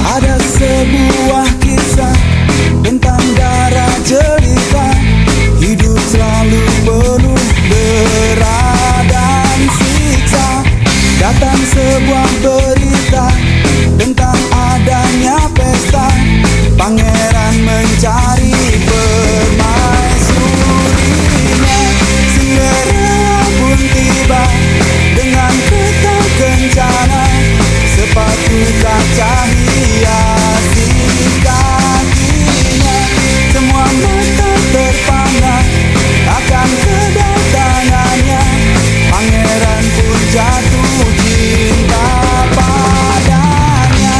Ada sebuah kisah tentang darah jelita, hidup selalu penuh dera dan siksa. Datang sebuah berita tentang adanya pesta, pangeran mencari permaisurinya. Cinderella pun tiba dengan kereta kencana, sepatu kaca hiasi kakinya. Semua mata terpana akan kedatangannya, pangeran pun jatuh cinta padanya.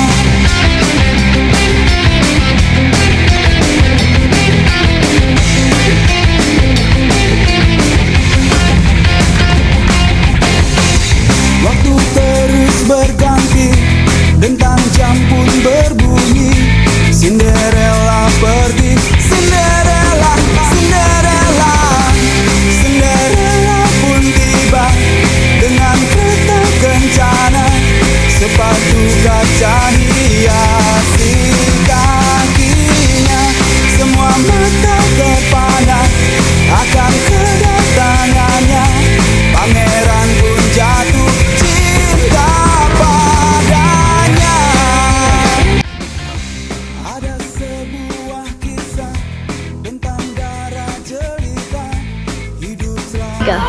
Waktu terus berganti, dentang jam pun berbunyi. Cinderella pergi, Cinderella, Cinderella. Cinderella pun tiba dengan kereta kencana, sepatu kaca hiasi kakinya. Semua mata terpana akan kedatangannya, pangeran pun jatuh cinta padanya. Ada sebuah kisah tentang darah jelita, hidup selalu.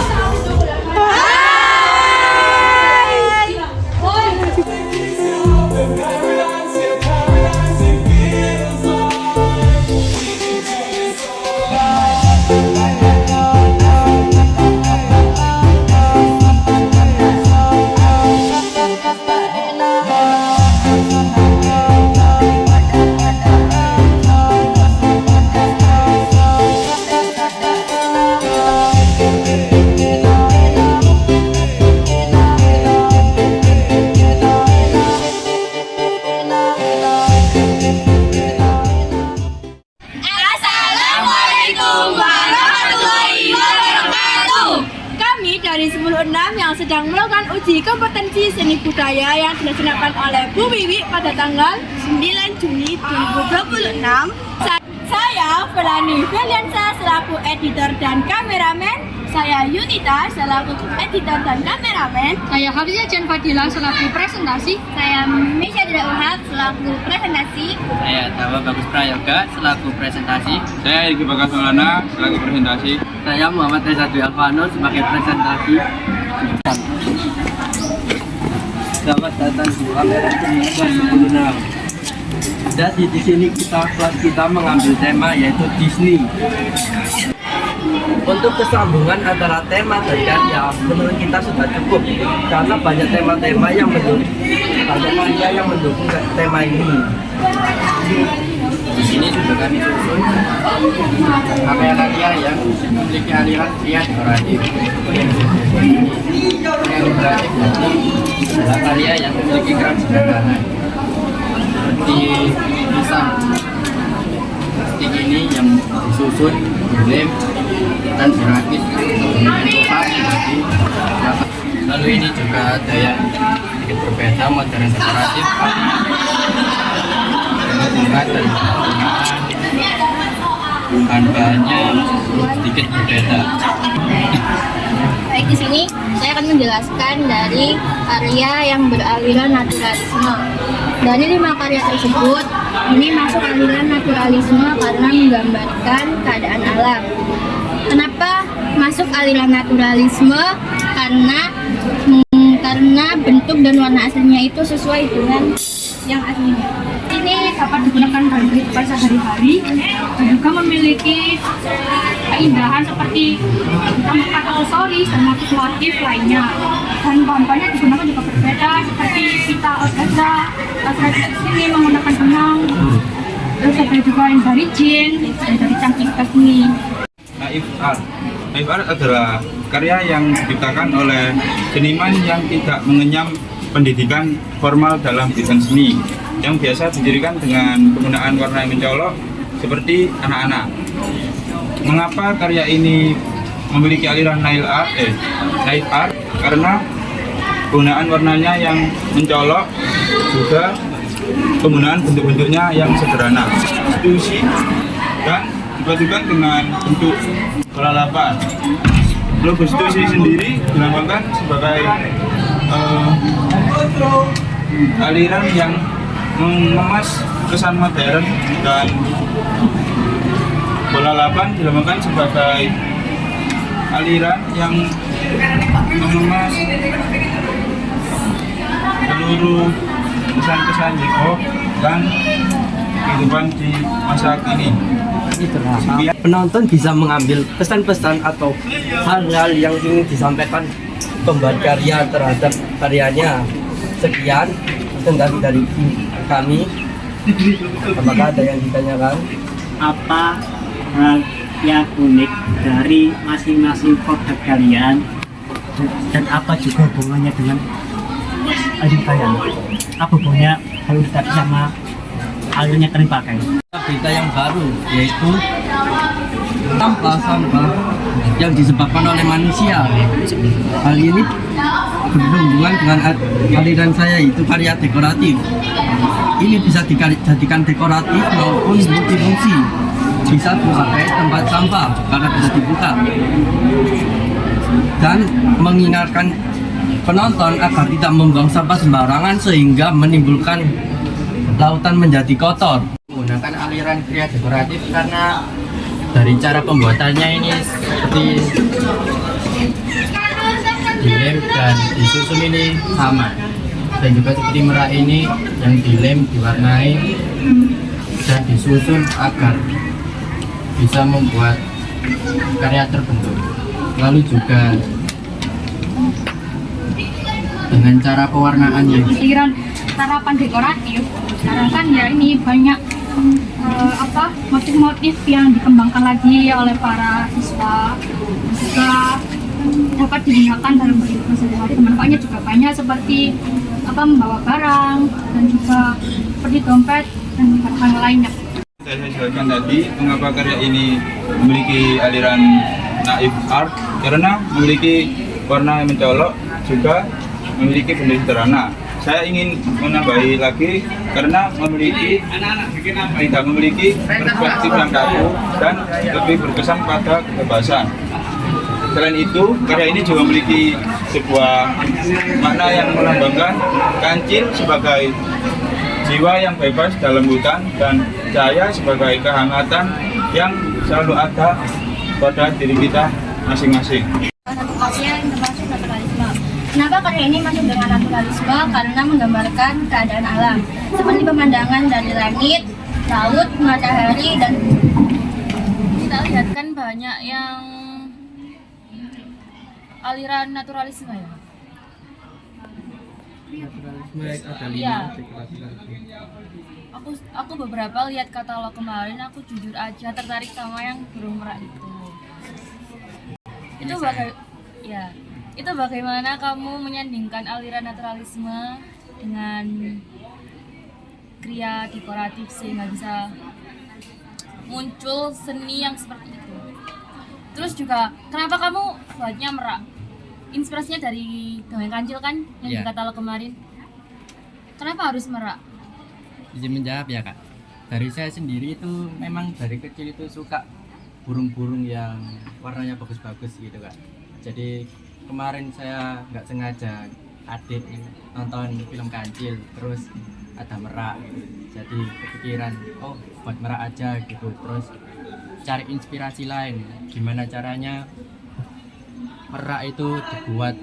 Dari 10-6 yang sedang melakukan uji kompetensi seni budaya yang dilaksanakan oleh Bu Wiwi pada tanggal 9 Juni 2026. Saya Felani Feliansa selaku editor dan kameramen. Saya Yunita selaku editor dan kameramen. Saya Hafizah Jan Fadila selaku presentasi. Saya Misha Dira Uhab selaku presentasi. Saya Dawa Bagus Prayoga selaku presentasi. Saya Riki Bagas Maulana selaku presentasi. Saya Muhammad Reza Dwi Alvano sebagai presentasi. Selamat datang di pameran kelas 10-6. Jadi di sini kelas kita mengambil tema yaitu Disney. Untuk kesambungan antara tema dan karya menurut kita sudah cukup karena banyak tema-tema yang mendukung tema ini. Di sini sudah kami susun karya-karya yang memiliki aliran pria dekoratif. Adalah karya yang memiliki keran sederhana seperti pisang plastik ini yang disusun lem dan berakit lalu ini juga ada yang sedikit berbeda modern dekoratif bunga dan bahan-bahannya sedikit berbeda. Baik, di sini saya akan menjelaskan dari karya yang beraliran naturalisme. Dari 5 karya tersebut, ini masuk aliran naturalisme karena menggambarkan keadaan alam. Kenapa masuk aliran naturalisme? Karena bentuk dan warna aslinya itu sesuai dengan yang aslinya. Ini dapat digunakan dalam kehidupan sehari-hari dan juga memiliki keindahan seperti menggunakan aksesoris dan motif lainnya. Dan bahan-bahannya digunakan juga berbeda seperti pita organza, ini menggunakan benang, terus ada juga yang dari jin dan dari cangkir ini. Naif Art. Naif Art adalah karya yang diciptakan oleh seniman yang tidak mengenyam pendidikan formal dalam desain seni, yang biasa didirikan dengan penggunaan warna yang mencolok seperti anak-anak. Mengapa karya ini memiliki aliran naif art? Karena penggunaan warnanya yang mencolok juga penggunaan bentuk-bentuknya yang sederhana, institusi, dan dipadukan dengan bentuk bola lapan. Logo institusi sendiri dilambangkan sebagai aliran yang mengemas kesan modern, dan bola lapan dilambangkan sebagai aliran yang mengemas seluruh kesan-kesan hip hop dan kehidupan di masa kini. Penonton bisa mengambil pesan-pesan atau hal-hal yang ingin disampaikan pembuat karya terhadap karyanya. Sekian tentang dari kami. Apakah ada yang ditanyakan? Apa hal yang unik dari masing-masing produk kalian dan apa juga hubungannya dengan adik kalian? Apa hubungannya kalau tadi sama alunya kalian pakai? Berita yang baru, yaitu sampah yang disebabkan oleh manusia. Hal ini berhubungan dengan aliran saya, itu karya dekoratif. Ini bisa dijadikan dekoratif maupun multifungsi. Bisa sebagai tempat sampah karena bisa dibuka, dan mengingatkan penonton agar tidak membuang sampah sembarangan sehingga menimbulkan lautan menjadi kotor. Menggunakan aliran kriya dekoratif karena dari cara pembuatannya ini seperti dilem dan disusun ini sama, dan juga seperti merak ini yang dilem, diwarnai dan disusun agar bisa membuat karya terbentuk. Lalu juga dengan cara pewarnaannya. Aliran tarapan dekoratif sekarang kan ya ini banyak motif-motif yang dikembangkan lagi oleh para siswa, juga dapat digunakan dalam kehidupan sehari-hari. Manfaatnya juga banyak, seperti membawa barang dan juga seperti dompet dan hal lainnya. Saya jelaskan tadi mengapa karya ini memiliki aliran naif art, karena memiliki warna yang mencolok, juga memiliki bentuk sederhana. Saya ingin menambahi lagi karena tidak memiliki perspektif yang kaku dan lebih berkesan pada kebebasan. Selain itu, karya ini juga memiliki sebuah makna yang melambangkan kancil sebagai jiwa yang bebas dalam hutan, dan cahaya sebagai kehangatan yang selalu ada pada diri kita masing-masing. Satu karya yang termasuk naturalisme. Kenapa karya ini masuk dengan naturalisme? Karena menggambarkan keadaan alam, seperti pemandangan dari langit, laut, matahari, dan Kita lihat kan banyak yang aliran naturalisme ya. Naturalisme ada Iya. 5 Aku beberapa lihat katalog kemarin, aku jujur aja tertarik sama yang burung merak itu. Itu bagaimana kamu menyandingkan aliran naturalisme dengan kriya dekoratif sehingga bisa muncul seni yang seperti itu. Terus juga kenapa kamu buatnya merak? Inspirasinya dari Dongeng Kancil kan yang di katalog kemarin. Kenapa harus merak? Izin menjawab ya Kak. Dari saya sendiri itu memang dari kecil itu suka burung-burung yang warnanya bagus-bagus gitu Kak. Jadi kemarin saya nggak sengaja adik nonton film Kancil, terus ada merak gitu. Jadi kepikiran, oh buat merak aja gitu. Terus cari inspirasi lain, gimana caranya merak itu dibuat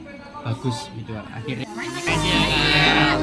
bagus gitu. Akhirnya terima kasih ya Kak.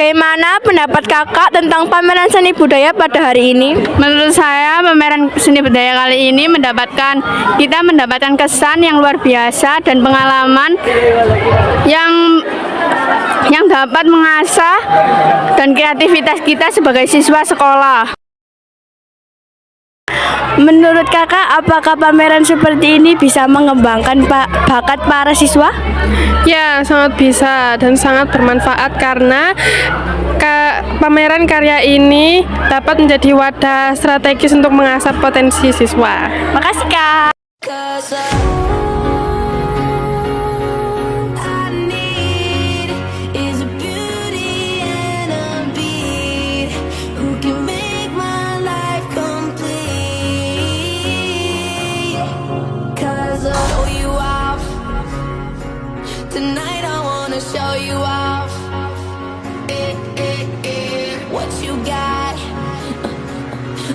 Bagaimana pendapat kakak tentang pameran seni budaya pada hari ini? Menurut saya pameran seni budaya kali ini kita mendapatkan kesan yang luar biasa dan pengalaman yang dapat mengasah dan kreativitas kita sebagai siswa sekolah. Menurut kakak, apakah pameran seperti ini bisa mengembangkan bakat para siswa? Ya, sangat bisa dan sangat bermanfaat karena pameran karya ini dapat menjadi wadah strategis untuk mengasah potensi siswa. Makasih kak. Tonight I wanna show you off. What you got?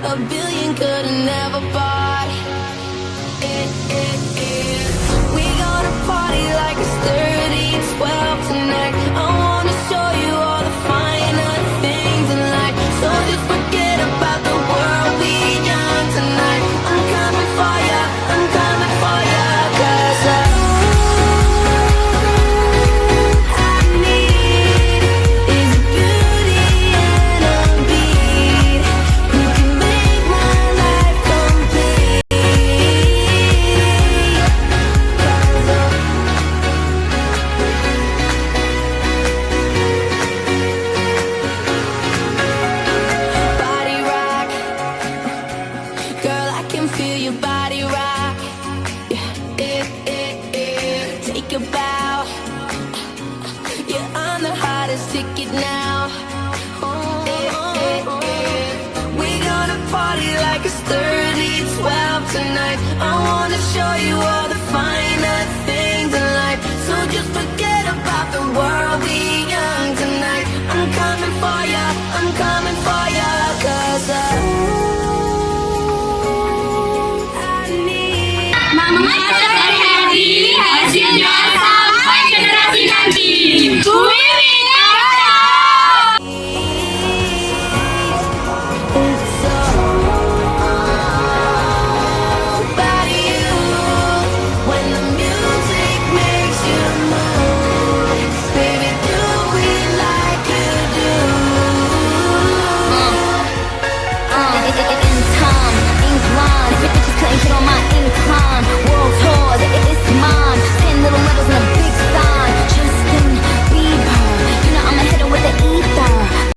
A billion could've never bought. We gonna party like it's 30-12 tonight. I wanna show you all the finer things in life. So just forget about the world, we young tonight. I'm coming for ya, I'm coming for ya. 'Cause ticket now. We gonna party like it's 30-12 tonight. I wanna show you all the finer things in life. So just forget about the world, we young tonight. I'm coming for ya, I'm coming for ya. 'Cause I need Mengajar dari hari hasilnya sampai generasi nanti.